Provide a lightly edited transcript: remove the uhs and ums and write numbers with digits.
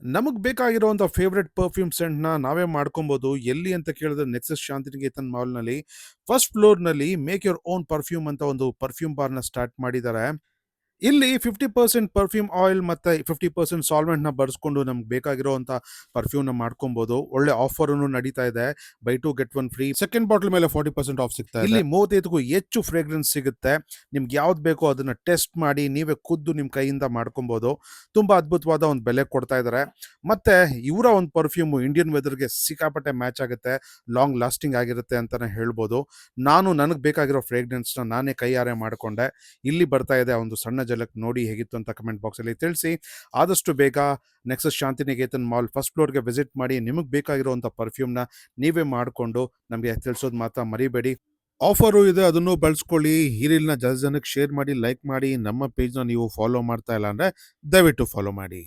ನಮಗೆ ಬೇಕಾಗಿರುವಂಥ favourite perfume ಸೆಂಟ್‌ನ ನಾವೇ ಮಾಡ್ಕೊಬೋದು. ಎಲ್ಲಿ ಅಂತ ಕೇಳಿದ್ರೆ ನೆಕ್ಸಸ್ ಶಾಂತಿನಿಕೇತನ್ ಮಾಲ್‌ನಲ್ಲಿ ಫಸ್ಟ್ ಫ್ಲೋರ್‌ನಲ್ಲಿ ಮೇಕ್ ಯುವರ್ ಓನ್ ಪರ್ಫ್ಯೂಮ್ ಅಂತ ಒಂದು ಪರ್ಫ್ಯೂಮ್ ಬಾರ್‌ನ ಸ್ಟಾರ್ಟ್ ಮಾಡಿದ್ದಾರೆ. ಇಲ್ಲಿ 50% ಪರ್ಫ್ಯೂಮ್ ಆಯಿಲ್ ಮತ್ತೆ 50% ಸಾಲ್ವೆಂಟ್‌ನ ಬಳಸ್ಕೊಂಡು ನಮ್ಗೆ ಬೇಕಾಗಿರುವಂಥ ಪರ್ಫ್ಯೂಮ್‌ನ ಮಾಡ್ಕೊಬೋದು. ಒಳ್ಳೆ ಆಫರೂನು ನಡೀತಾ ಇದೆ. By 2 get 1 free. Second bottle ಮೇಲೆ 40% ಆಫ್ ಸಿಗ್ತಾ ಇದೆ. ಇಲ್ಲಿ 35ಕ್ಕೂ ಹೆಚ್ಚು ಫ್ರೇಗ್ರೆನ್ಸ್ ಸಿಗುತ್ತೆ. ನಿಮ್ಗೆ ಯಾವ್ದು ಬೇಕೋ ಅದನ್ನ ಟೆಸ್ಟ್ ಮಾಡಿ ನೀವೇ ಖುದ್ದು ನಿಮ್ಮ ಕೈಯಿಂದ ಮಾಡ್ಕೊಬೋದು. ತುಂಬಾ ಅದ್ಭುತವಾದ ಒಂದು ಬೆಲೆ ಕೊಡ್ತಾ ಇದ್ದಾರೆ. ಮತ್ತೆ ಇವರ ಒಂದು ಪರ್ಫ್ಯೂಮು ಇಂಡಿಯನ್ ವೆದರ್‌ಗೆ ಸಿಕ್ಕಾಪಟ್ಟೆ ಮ್ಯಾಚ್ ಆಗುತ್ತೆ. ಲಾಂಗ್ ಲಾಸ್ಟಿಂಗ್ ಆಗಿರುತ್ತೆ ಅಂತಾನೆ ಹೇಳ್ಬೋದು. ನಾನು ನನಗೆ ಬೇಕಾಗಿರೋ ಫ್ರೇಗ್ರೆನ್ಸ್‌ನ ನಾನೇ ಕೈಯಾರೆ ಮಾಡಿಕೊಂಡೆ. ಇಲ್ಲಿ ಬರ್ತಾ ಇದೆ ಒಂದು ಸಣ್ಣ ಝಲಕ್. ನೋಡಿ ಹೇಗಿತ್ತು ಅಂತ ಕಮೆಂಟ್ ಬಾಕ್ಸಲ್ಲಿ ತಿಳಿಸಿ. ಆದಷ್ಟು ಬೇಗ ನೆಕ್ಸಸ್ ಶಾಂತಿನಿಕೇತನ್ ಮಾಲ್ ಫಸ್ಟ್ ಫ್ಲೋರ್ಗೆ ವಿಸಿಟ್ ಮಾಡಿ ನಿಮಗೆ ಬೇಕಾಗಿರುವಂಥ ಪರ್ಫ್ಯೂಮ್ನ ನೀವೇ ಮಾಡಿಕೊಂಡು ನಮಗೆ ತಿಳಿಸೋದು ಮಾತ್ರ ಮರಿಬೇಡಿ. ಆಫರು ಇದೆ, ಅದನ್ನು ಬಳಸ್ಕೊಳ್ಳಿ. ಈ ರೀಲ್ನ ಜಾಸ್ತಿ ಜನಕ್ಕೆ ಶೇರ್ ಮಾಡಿ, ಲೈಕ್ ಮಾಡಿ. ನಮ್ಮ ಪೇಜ್ನ ನೀವು ಫಾಲೋ ಮಾಡ್ತಾ ಇಲ್ಲ ಅಂದರೆ ದಯವಿಟ್ಟು ಫಾಲೋ ಮಾಡಿ.